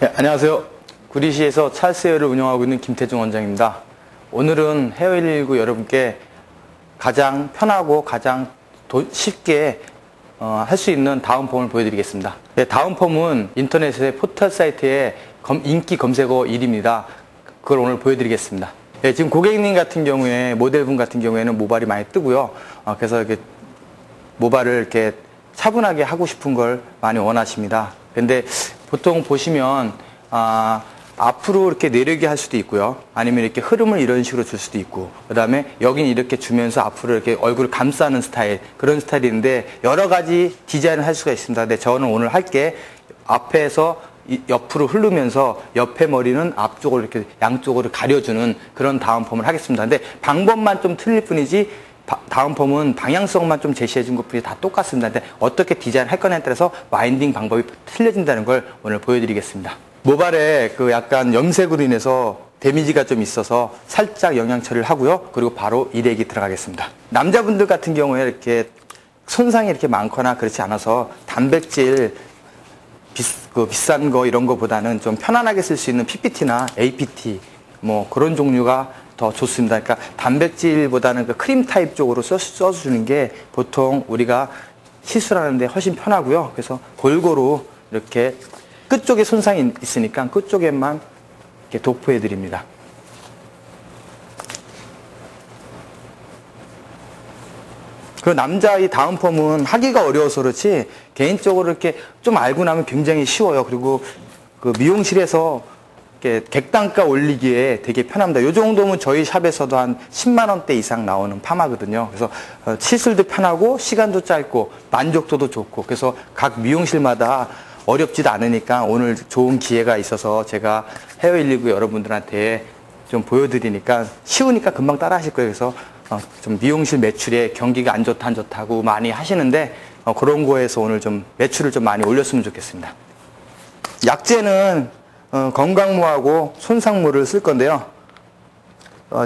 네, 안녕하세요. 구리시에서 찰스 헤어를 운영하고 있는 김태중 원장입니다. 오늘은 헤어119 여러분께 가장 편하고 가장 쉽게 할 수 있는 다운펌을 보여드리겠습니다. 네, 다운펌은 인터넷의 포털 사이트의 인기 검색어 1위입니다. 그걸 오늘 보여드리겠습니다. 네, 지금 고객님 같은 경우에, 모델분 같은 경우에는 모발이 많이 뜨고요. 그래서 이렇게 모발을 이렇게 차분하게 하고 싶은 걸 많이 원하십니다. 근데 보통 보시면 앞으로 이렇게 내리게 할 수도 있고요. 아니면 이렇게 흐름을 이런 식으로 줄 수도 있고, 그 다음에 여긴 이렇게 주면서 앞으로 이렇게 얼굴을 감싸는 스타일, 그런 스타일인데 여러 가지 디자인을 할 수가 있습니다. 근데 저는 오늘 할게 앞에서 옆으로 흐르면서 옆에 머리는 앞쪽으로 이렇게 양쪽으로 가려주는 그런 다운펌을 하겠습니다. 근데 방법만 좀 틀릴 뿐이지 다운펌은 방향성만 좀 제시해 준 것뿐이 다 똑같습니다. 근데 어떻게 디자인할 거냐에 따라서 와인딩 방법이 틀려진다는 걸 오늘 보여드리겠습니다. 모발에 그 약간 염색으로 인해서 데미지가 좀 있어서 살짝 영양 처리를 하고요. 그리고 바로 일액이 들어가겠습니다. 남자분들 같은 경우에 이렇게 손상이 이렇게 많거나 그렇지 않아서 단백질 비싼 거 이런 거보다는 좀 편안하게 쓸 수 있는 PPT나 APT 뭐 그런 종류가 더 좋습니다. 그러니까 단백질보다는 그 크림 타입 쪽으로 써주는 게 보통 우리가 시술하는데 훨씬 편하고요. 그래서 골고루 이렇게 끝쪽에 손상이 있으니까 끝쪽에만 이렇게 도포해 드립니다. 그 남자 이 다운펌은 하기가 어려워서 그렇지 개인적으로 이렇게 좀 알고 나면 굉장히 쉬워요. 그리고 그 미용실에서 이렇게 객단가 올리기에 되게 편합니다. 이 정도면 저희 샵에서도 한 10만 원대 이상 나오는 파마거든요. 그래서 시술도 편하고 시간도 짧고 만족도도 좋고, 그래서 각 미용실마다 어렵지도 않으니까 오늘 좋은 기회가 있어서 제가 헤어119 여러분들한테 좀 보여드리니까 쉬우니까 금방 따라 하실 거예요. 그래서 좀 미용실 매출에 경기가 안 좋다 안 좋다고 많이 하시는데 그런 거에서 오늘 좀 매출을 좀 많이 올렸으면 좋겠습니다. 약재는 건강모하고 손상모를 쓸 건데요.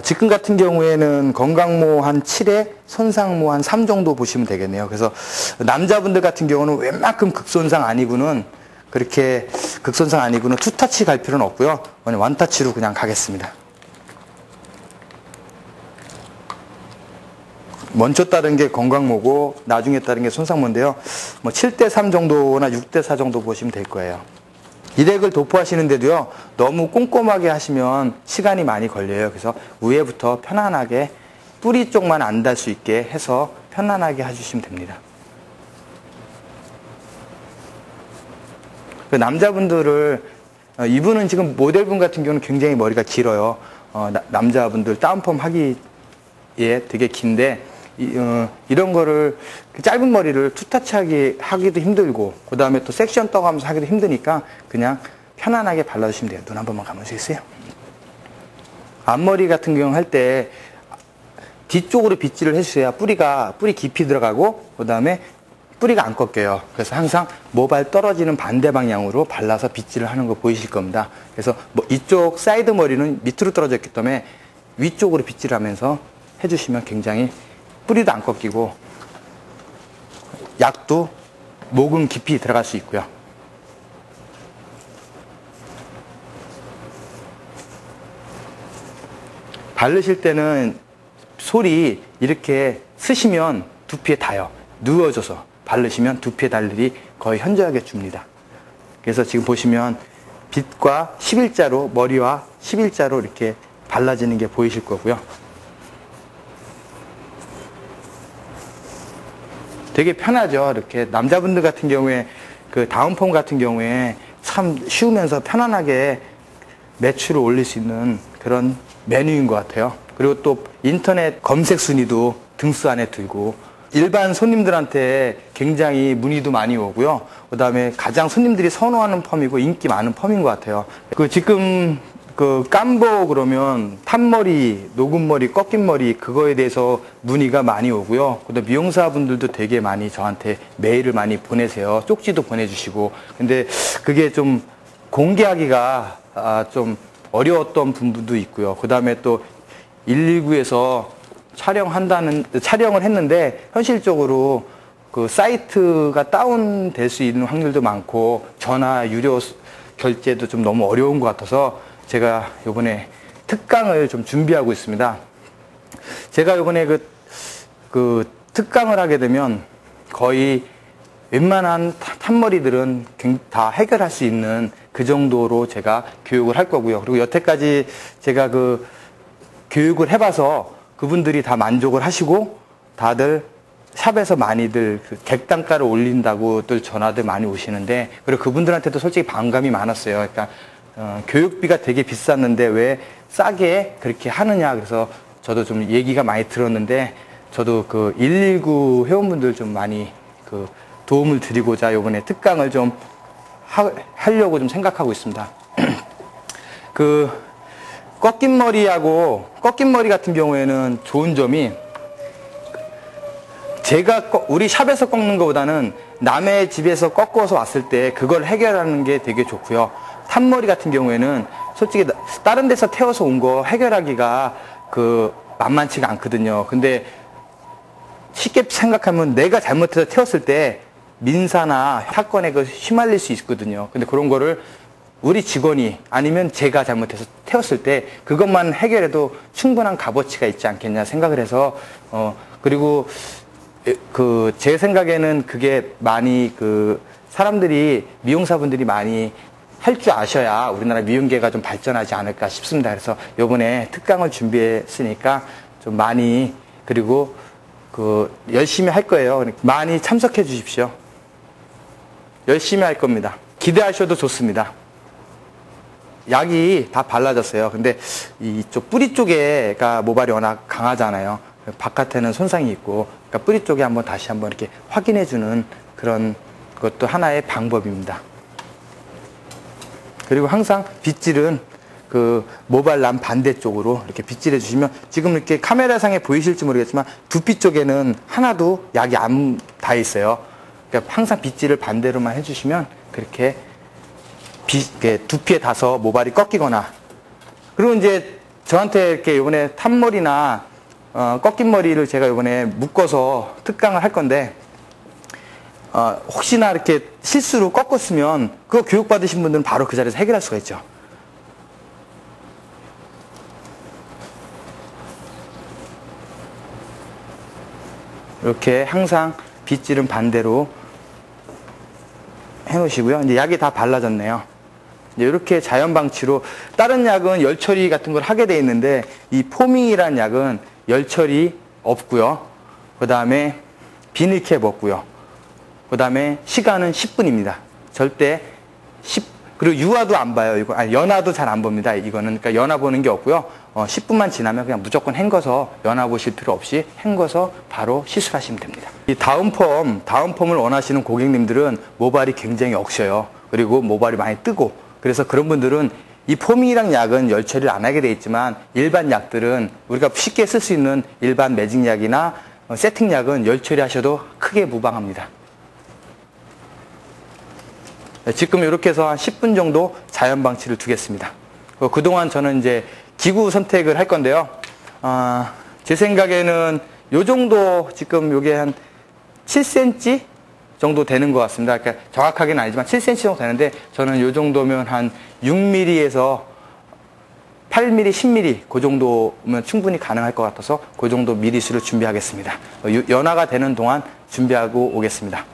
지금 같은 경우에는 건강모 한 7에 손상모 한 3 정도 보시면 되겠네요. 그래서 남자분들 같은 경우는 웬만큼 극손상 아니고는 그렇게 극손상 아니고는 투타치 갈 필요는 없고요. 그냥 원타치로 그냥 가겠습니다. 먼저 따른 게 건강모고 나중에 따른 게 손상모인데요. 뭐 7대3 정도나 6대4 정도 보시면 될 거예요. 일액을 도포하시는데도요, 너무 꼼꼼하게 하시면 시간이 많이 걸려요. 그래서 위에부터 편안하게 뿌리 쪽만 안 닿을 수 있게 해서 편안하게 해주시면 됩니다. 그 남자분들을, 이분은 지금 모델분 같은 경우는 굉장히 머리가 길어요. 남자분들 다운펌 하기에 되게 긴데, 이런 거를 짧은 머리를 투타치 하기도 힘들고 그 다음에 또 섹션 떠가면서 하기도 힘드니까 그냥 편안하게 발라주시면 돼요. 눈 한 번만 감아주세요. 앞머리 같은 경우 할 때 뒤쪽으로 빗질을 해주셔야 뿌리 깊이 들어가고 그 다음에 뿌리가 안 꺾여요. 그래서 항상 모발 떨어지는 반대 방향으로 발라서 빗질을 하는 거 보이실 겁니다. 그래서 이쪽 사이드 머리는 밑으로 떨어졌기 때문에 위쪽으로 빗질을 하면서 해주시면 굉장히 뿌리도 안 꺾이고 약도 목은 깊이 들어갈 수 있고요. 바르실 때는 솔이 이렇게 쓰시면 두피에 닿아요. 누워져서 바르시면 두피에 닿을 일이 거의 현저하게 줍니다. 그래서 지금 보시면 빗과 11자로 머리와 11자로 이렇게 발라지는 게 보이실 거고요. 되게 편하죠. 이렇게 남자분들 같은 경우에 그 다운펌 같은 경우에 참 쉬우면서 편안하게 매출을 올릴 수 있는 그런 메뉴인 것 같아요. 그리고 또 인터넷 검색 순위도 등수 안에 들고 일반 손님들한테 굉장히 문의도 많이 오고요. 그 다음에 가장 손님들이 선호하는 펌이고 인기 많은 펌인 것 같아요. 지금 깜보 그러면 탄머리, 녹은 머리, 꺾인 머리 그거에 대해서 문의가 많이 오고요. 그다음 미용사분들도 되게 많이 저한테 메일을 많이 보내세요. 쪽지도 보내주시고. 근데 그게 좀 공개하기가 좀 어려웠던 부분도 있고요. 그다음에 또 119에서 촬영을 했는데 현실적으로 그 사이트가 다운될 수 있는 확률도 많고 전화 유료 결제도 좀 너무 어려운 것 같아서 제가 요번에 특강을 좀 준비하고 있습니다. 제가 요번에 그 특강을 하게 되면 거의 웬만한 탑머리들은 다 해결할 수 있는 그 정도로 제가 교육을 할 거고요. 그리고 여태까지 제가 그 교육을 해봐서 그분들이 다 만족을 하시고 다들 샵에서 많이들 그 객단가를 올린다고들 전화들 많이 오시는데, 그리고 그분들한테도 솔직히 반감이 많았어요. 그러니까 교육비가 되게 비쌌는데 왜 싸게 그렇게 하느냐. 그래서 저도 좀 얘기가 많이 들었는데, 저도 그 119 회원분들 좀 많이 그 도움을 드리고자 이번에 특강을 좀 하려고 좀 생각하고 있습니다. 그 꺾인 머리 같은 경우에는 좋은 점이, 제가 우리 샵에서 꺾는 것보다는 남의 집에서 꺾어서 왔을 때 그걸 해결하는 게 되게 좋고요. 탑머리 같은 경우에는 솔직히 다른 데서 태워서 온 거 해결하기가 그 만만치가 않거든요. 근데 쉽게 생각하면 내가 잘못해서 태웠을 때 민사나 사건에 휘말릴 수 있거든요. 근데 그런 거를 우리 직원이 아니면 제가 잘못해서 태웠을 때 그것만 해결해도 충분한 값어치가 있지 않겠냐 생각을 해서, 그리고 제 생각에는 그게 많이 사람들이, 미용사분들이 많이 할 줄 아셔야 우리나라 미용계가 좀 발전하지 않을까 싶습니다. 그래서 요번에 특강을 준비했으니까 좀 많이, 그리고 열심히 할 거예요. 많이 참석해 주십시오. 열심히 할 겁니다. 기대하셔도 좋습니다. 약이 다 발라졌어요. 근데 이쪽 뿌리 쪽에가 모발이 워낙 강하잖아요. 바깥에는 손상이 있고, 그러니까 뿌리 쪽에 다시 한번 이렇게 확인해 주는 그런 것도 하나의 방법입니다. 그리고 항상 빗질은 그 모발남 반대쪽으로 이렇게 빗질해 주시면, 지금 이렇게 카메라상에 보이실지 모르겠지만 두피 쪽에는 하나도 약이 안 닿아 있어요. 그러니까 항상 빗질을 반대로만 해주시면 그렇게 두피에 닿아서 모발이 꺾이거나, 그리고 이제 저한테 이렇게 이번에 탑머리나 꺾인 머리를 제가 이번에 묶어서 특강을 할 건데, 혹시나 이렇게 실수로 꺾었으면 그거 교육받으신 분들은 바로 그 자리에서 해결할 수가 있죠. 이렇게 항상 빗질은 반대로 해 놓으시고요. 이제 약이 다 발라졌네요. 이제 이렇게 자연 방치로, 다른 약은 열 처리 같은 걸 하게 돼 있는데 이 포밍이라는 약은 열 처리 없고요. 그 다음에 비닐캡 없고요. 그 다음에 시간은 10분입니다. 절대 그리고 유화도 안 봐요. 이거 연화도 잘 안 봅니다. 이거는 그러니까 연화 보는 게 없고요. 10분만 지나면 그냥 무조건 헹궈서, 연화 보실 필요 없이 헹궈서 바로 시술하시면 됩니다. 이 다운펌을 원하시는 고객님들은 모발이 굉장히 억셔요. 그리고 모발이 많이 뜨고, 그래서 그런 분들은 이 포밍이랑 약은 열 처리를 안 하게 돼 있지만, 일반 약들은 우리가 쉽게 쓸 수 있는 일반 매직약이나 세팅약은 열 처리하셔도 크게 무방합니다. 지금 이렇게 해서 한 10분 정도 자연 방치를 두겠습니다. 그동안 저는 이제 기구 선택을 할 건데요. 제 생각에는 요 정도, 지금 요게 한 7cm 정도 되는 것 같습니다. 그러니까 정확하게는 아니지만 7cm 정도 되는데, 저는 요 정도면 한 6mm에서 8mm, 10mm 그 정도면 충분히 가능할 것 같아서 그 정도 미리수를 준비하겠습니다. 연화가 되는 동안 준비하고 오겠습니다.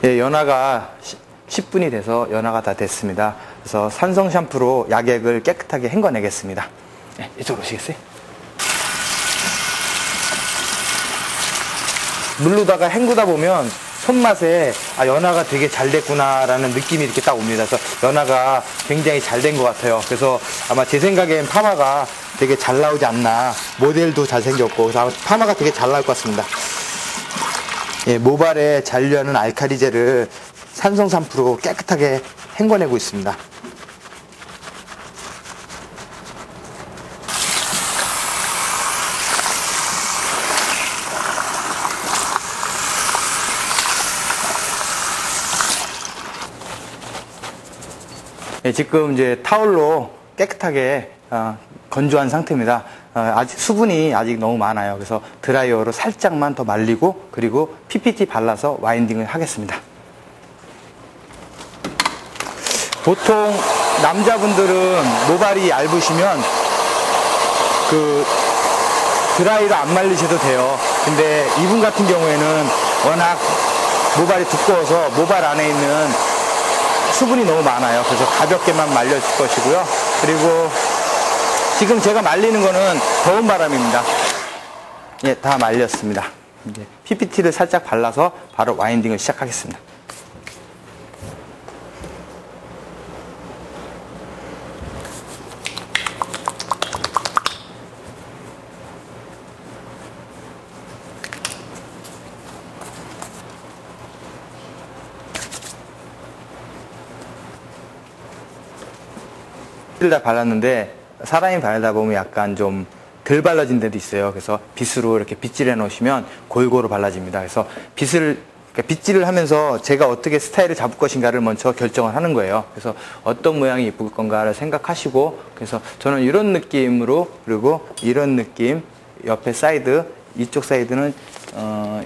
예, 연화가 10분이 돼서 연화가 다 됐습니다. 그래서 산성 샴푸로 약액을 깨끗하게 헹궈내겠습니다. 네, 이쪽으로 오시겠어요? 물로다가 헹구다 보면 손맛에 연화가 되게 잘 됐구나라는 느낌이 이렇게 딱 옵니다. 그래서 연화가 굉장히 잘 된 것 같아요. 그래서 아마 제 생각엔 파마가 되게 잘 나오지 않나. 모델도 잘생겼고, 그래서 파마가 되게 잘 나올 것 같습니다. 예, 모발에 잔류하는 알칼리젤을 산성 샴푸로 깨끗하게 헹궈내고 있습니다. 예, 지금 이제 타올로 깨끗하게 건조한 상태입니다. 아직 수분이 아직 너무 많아요. 그래서 드라이어로 살짝만 더 말리고, 그리고 PPT 발라서 와인딩을 하겠습니다. 보통 남자분들은 모발이 얇으시면 그 드라이로 안 말리셔도 돼요. 근데 이분 같은 경우에는 워낙 모발이 두꺼워서 모발 안에 있는 수분이 너무 많아요. 그래서 가볍게만 말려줄 것이고요. 그리고 지금 제가 말리는 거는 더운 바람입니다. 예, 다 말렸습니다. 이제 PPT를 살짝 발라서 바로 와인딩을 시작하겠습니다. 다 발랐는데 사람이 바르다 보면 약간 좀 덜 발라진 데도 있어요. 그래서 빗으로 이렇게 빗질해 놓으시면 골고루 발라집니다. 그래서 빗질을 하면서 제가 어떻게 스타일을 잡을 것인가를 먼저 결정을 하는 거예요. 그래서 어떤 모양이 예쁠 건가를 생각하시고, 그래서 저는 이런 느낌으로, 그리고 이런 느낌, 옆에 사이드, 이쪽 사이드는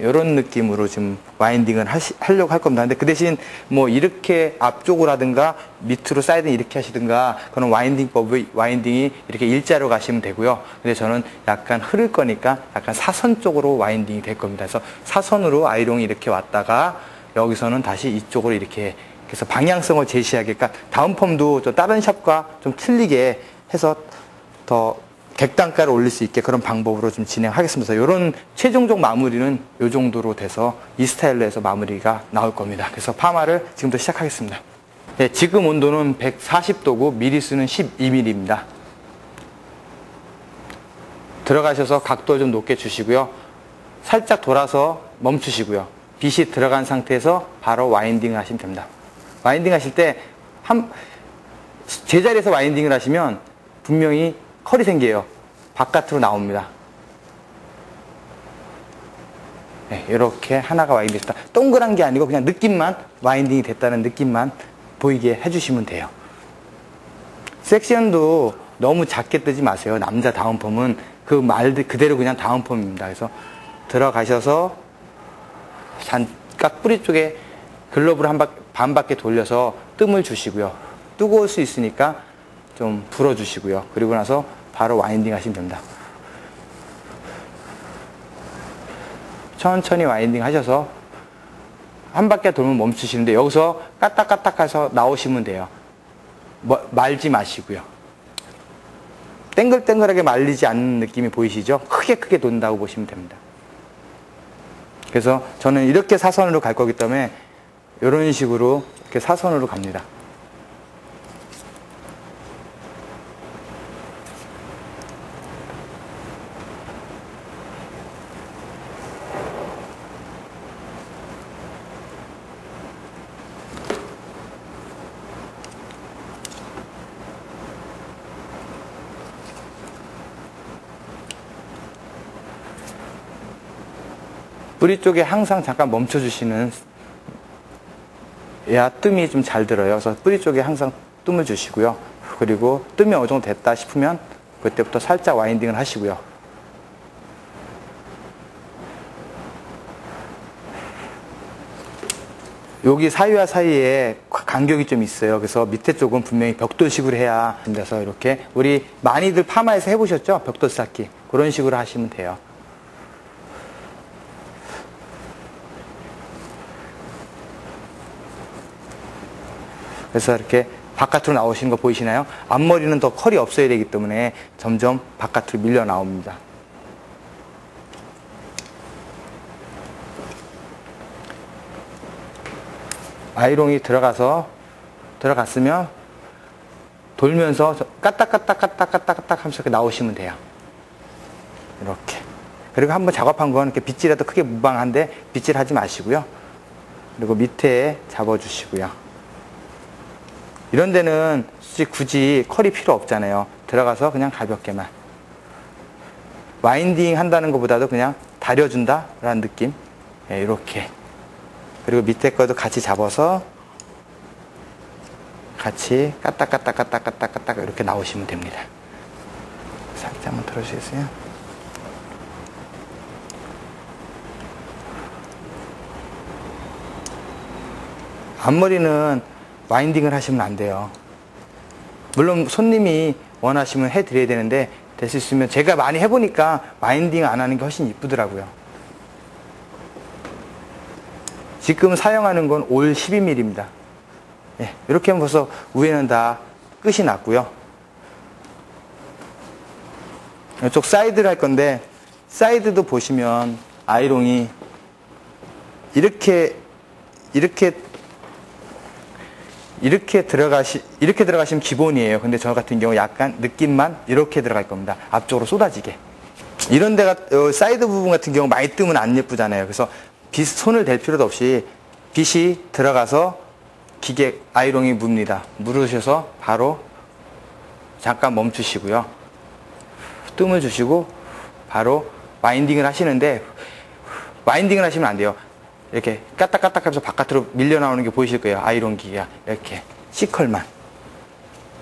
이런 느낌으로 지금 와인딩을 하려고 할 겁니다. 근데 그 대신 뭐 이렇게 앞쪽으로 하든가 밑으로 사이드는 이렇게 하시든가, 그런 와인딩이 이렇게 일자로 가시면 되고요. 근데 저는 약간 흐를 거니까 약간 사선 쪽으로 와인딩이 될 겁니다. 그래서 사선으로 아이롱이 이렇게 왔다가 여기서는 다시 이쪽으로 이렇게 해서 방향성을 제시하게까 다운 펌도 좀 다른 샵과 좀 틀리게 해서 더 객단가를 올릴 수 있게 그런 방법으로 좀 진행하겠습니다. 이런 최종적 마무리는 이 정도로 돼서 이 스타일로 해서 마무리가 나올 겁니다. 그래서 파마를 지금부터 시작하겠습니다. 네, 지금 온도는 140도고 미리수는 12mm입니다. 들어가셔서 각도 좀 높게 주시고요. 살짝 돌아서 멈추시고요. 빗이 들어간 상태에서 바로 와인딩을 하시면 됩니다. 와인딩 하실 때 제자리에서 와인딩을 하시면 분명히 컬이 생겨요. 바깥으로 나옵니다. 네, 이렇게 하나가 와인딩이 됐다. 동그란 게 아니고 그냥 느낌만, 와인딩이 됐다는 느낌만 보이게 해주시면 돼요. 섹션도 너무 작게 뜨지 마세요. 남자 다운펌은 그 말 그대로 그냥 다운펌입니다. 그래서 들어가셔서 잠깐 뿌리 쪽에 글러브를 반 바퀴 돌려서 뜸을 주시고요. 뜨거울 수 있으니까 좀 불어주시고요. 그리고 나서 바로 와인딩 하시면 됩니다. 천천히 와인딩 하셔서 한 바퀴 돌면 멈추시는데 여기서 까딱까딱 해서 나오시면 돼요. 말지 마시고요. 땡글땡글하게 말리지 않는 느낌이 보이시죠? 크게 돈다고 보시면 됩니다. 그래서 저는 이렇게 사선으로 갈 거기 때문에 이런 식으로 이렇게 사선으로 갑니다. 뿌리 쪽에 항상 잠깐 멈춰주시는, 야 뜸이 좀 잘 들어요. 그래서 뿌리 쪽에 항상 뜸을 주시고요. 그리고 뜸이 어느 정도 됐다 싶으면 그때부터 살짝 와인딩을 하시고요. 여기 사이와 사이에 간격이 좀 있어요. 그래서 밑에 쪽은 분명히 벽돌식으로 해야 된다서 이렇게 우리 많이들 파마에서 해보셨죠? 벽돌 쌓기. 그런 식으로 하시면 돼요. 그래서 이렇게 바깥으로 나오시는 거 보이시나요? 앞머리는 더 컬이 없어야 되기 때문에 점점 바깥으로 밀려 나옵니다. 아이롱이 들어갔으면 돌면서 까딱까딱 하면서 이렇게 나오시면 돼요. 이렇게. 그리고 한번 작업한 건 이렇게 빗질해도 크게 무방한데 빗질하지 마시고요. 그리고 밑에 잡아주시고요. 이런 데는 굳이 컬이 필요 없잖아요. 들어가서 그냥 가볍게만. 와인딩 한다는 것보다도 그냥 다려준다 라는 느낌. 네, 이렇게. 그리고 밑에 거도 같이 잡아서 같이 까딱까딱 이렇게 나오시면 됩니다. 살짝 한번 들어주시겠어요? 앞머리는 와인딩을 하시면 안 돼요. 물론 손님이 원하시면 해드려야 되는데, 될 수 있으면 제가 많이 해보니까 와인딩 안 하는 게 훨씬 이쁘더라고요. 지금 사용하는 건 올 12mm입니다. 예, 이렇게 하면 벌써 위에는 다 끝이 났고요. 이쪽 사이드를 할 건데, 사이드도 보시면 아이롱이 이렇게 들어가시면 기본이에요. 근데 저 같은 경우 약간 느낌만 이렇게 들어갈 겁니다. 앞쪽으로 쏟아지게. 이런 데가, 사이드 부분 같은 경우 많이 뜨면 안 예쁘잖아요. 그래서 손을 댈 필요도 없이 빛이 들어가서 기계 아이롱이 뭅니다. 물으셔서 바로 잠깐 멈추시고요. 뜸을 주시고 바로 와인딩을 하시는데, 와인딩을 하시면 안 돼요. 이렇게 까딱까딱 하면서 바깥으로 밀려 나오는 게 보이실 거예요. 아이롱 기계가. 이렇게 C컬만.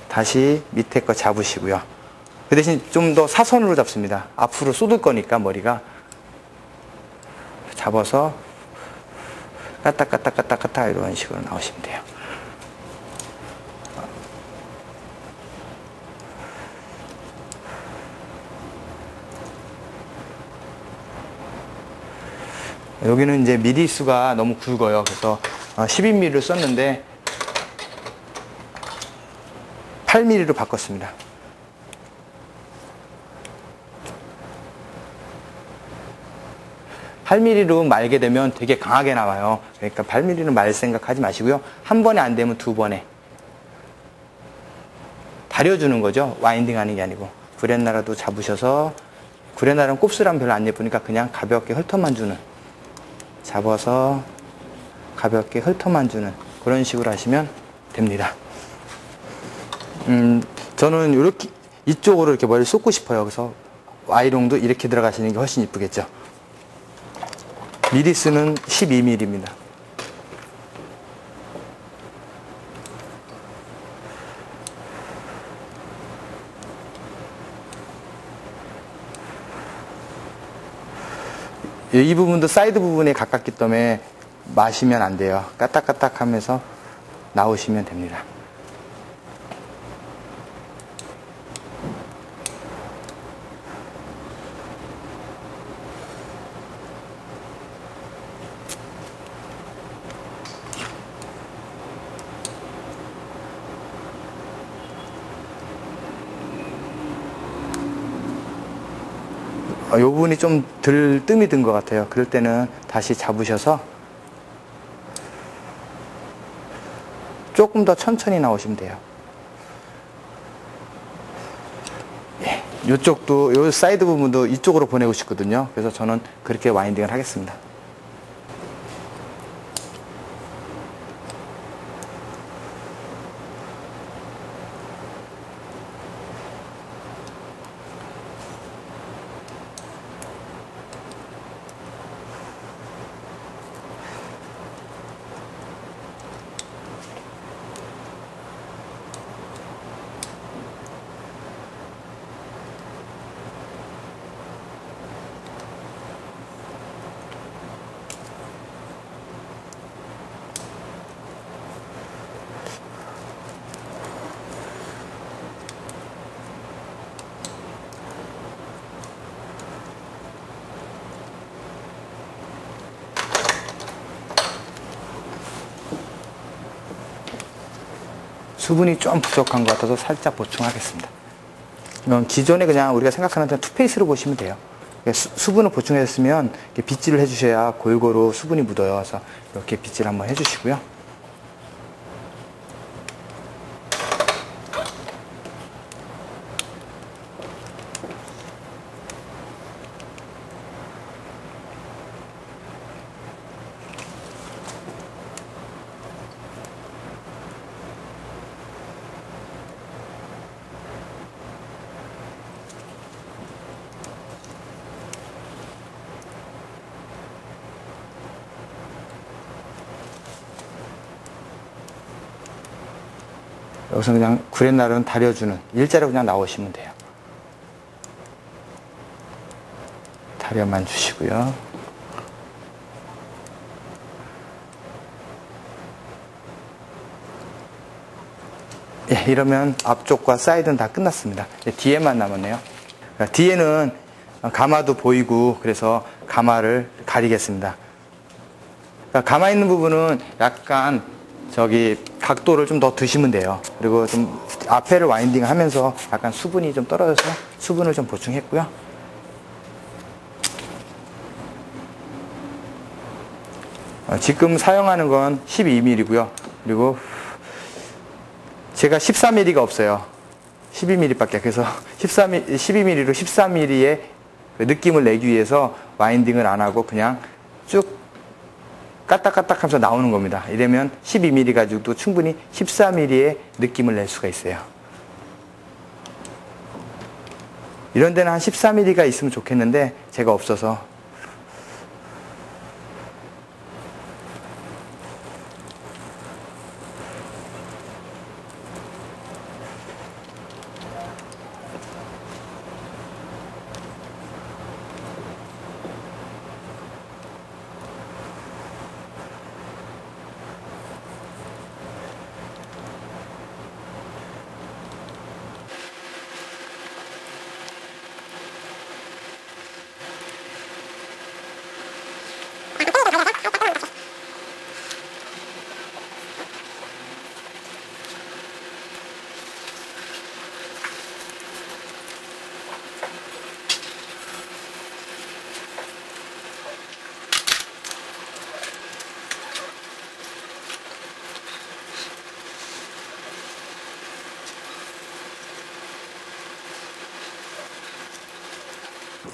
다시 밑에 거 잡으시고요. 그 대신 좀 더 사선으로 잡습니다. 앞으로 쏟을 거니까 머리가. 잡아서 까딱까딱 이런 식으로 나오시면 돼요. 여기는 이제 미리수가 너무 굵어요. 그래서 12mm를 썼는데 8mm로 바꿨습니다. (8mm로) 말게 되면 되게 강하게 나와요. 그러니까 8mm는 말 생각하지 마시고요. 한 번에 안 되면 두 번에 다려주는 거죠. 와인딩 하는 게 아니고. 구렛나루도 잡으셔서, 구렛나루는 곱슬하면 별로 안 예쁘니까 그냥 가볍게 훑어만 주는, 잡아서 가볍게 훑어만 주는 그런 식으로 하시면 됩니다. 저는 이렇게 이쪽으로 이렇게 머리를 쏟고 싶어요. 그래서 아이롱도 이렇게 들어가시는 게 훨씬 이쁘겠죠. 미리수는 12mm입니다. 이 부분도 사이드 부분에 가깝기 때문에 마시면 안 돼요. 까딱까딱 하면서 나오시면 됩니다. 이 부분이 좀 덜 뜸이 든 것 같아요. 그럴 때는 다시 잡으셔서 조금 더 천천히 나오시면 돼요. 예, 이쪽도, 이 사이드 부분도 이쪽으로 보내고 싶거든요. 그래서 저는 그렇게 와인딩을 하겠습니다. 수분이 좀 부족한 것 같아서 살짝 보충하겠습니다. 이건 기존에 그냥 우리가 생각하는 투페이스로 보시면 돼요. 수분을 보충했으면 빗질을 해주셔야 골고루 수분이 묻어요. 그래서 이렇게 빗질 한번 해주시고요. 여기서 그냥 구렛나루는 다려주는, 일자로 그냥 나오시면 돼요. 다려만 주시고요. 예, 이러면 앞쪽과 사이드는 다 끝났습니다. 뒤에만 남았네요. 뒤에는 가마도 보이고 그래서 가마를 가리겠습니다. 가마 있는 부분은 약간 저기 각도를 좀 더 두시면 돼요. 그리고 좀 앞에를 와인딩 하면서 약간 수분이 좀 떨어져서 수분을 좀 보충했고요. 지금 사용하는 건 12mm고요. 그리고 제가 14mm가 없어요. 12mm 밖에. 그래서 12mm로 13mm의 느낌을 내기 위해서 와인딩을 안 하고 그냥 쭉 까딱까딱 하면서 나오는 겁니다. 이러면 12mm 가지고도 충분히 14mm의 느낌을 낼 수가 있어요. 이런 데는 한 14mm가 있으면 좋겠는데 제가 없어서.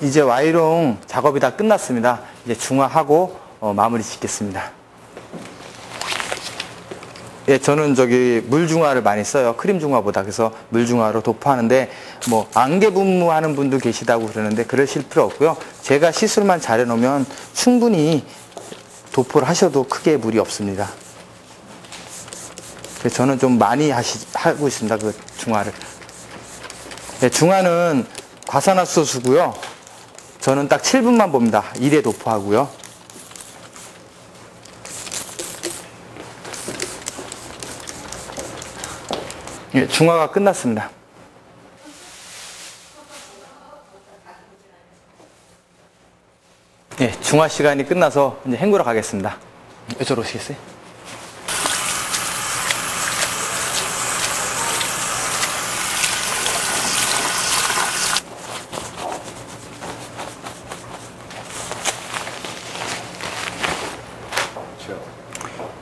이제 와이롱 작업이 다 끝났습니다. 이제 중화하고 마무리 짓겠습니다. 예, 저는 저기 물 중화를 많이 써요. 크림 중화보다. 그래서 물 중화로 도포하는데 뭐 안개 분무하는 분도 계시다고 그러는데 그러실 필요 없고요. 제가 시술만 잘 해놓으면 충분히 도포를 하셔도 크게 무리 없습니다. 그래서 저는 좀 많이 하고 있습니다. 그 중화를. 예, 중화는 과산화수소고요. 저는 딱 7분만 봅니다. 1회 도포하고요. 예, 중화가 끝났습니다. 예, 중화 시간이 끝나서 이제 헹구러 가겠습니다. 이쪽으로 오시겠어요?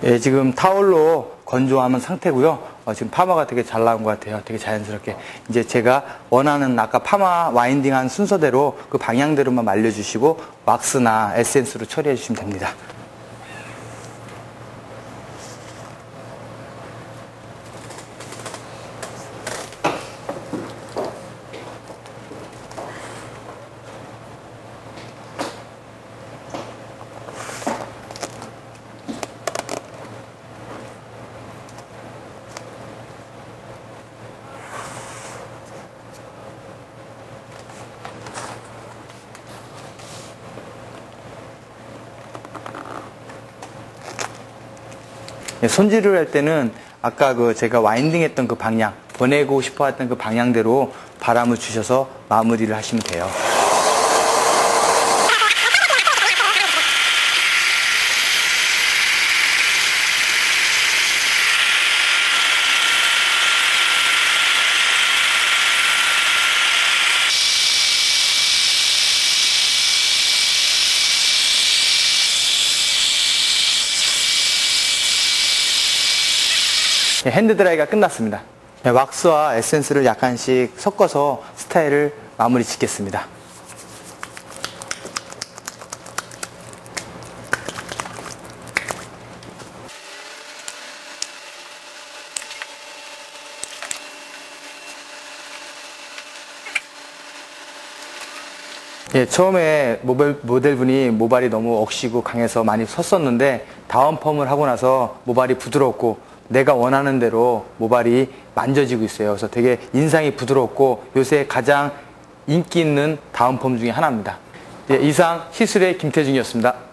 예, 지금 타올로 건조하는 상태고요. 지금 파마가 되게 잘 나온 것 같아요. 되게 자연스럽게. 이제 제가 원하는 아까 파마 와인딩한 순서대로 그 방향대로만 말려주시고 왁스나 에센스로 처리해 주시면 됩니다. 손질을 할 때는 아까 그 제가 와인딩 했던 그 방향, 보내고 싶어 했던 그 방향대로 바람을 주셔서 마무리를 하시면 돼요. 핸드드라이가 끝났습니다. 왁스와 에센스를 약간씩 섞어서 스타일을 마무리 짓겠습니다. 예, 처음에 모델분이 모발이 너무 억시고 강해서 많이 섰었는데 다운펌을 하고 나서 모발이 부드럽고 내가 원하는 대로 모발이 만져지고 있어요. 그래서 되게 인상이 부드럽고 요새 가장 인기 있는 다운펌 중에 하나입니다. 예, 이상 시술의 김태중이었습니다.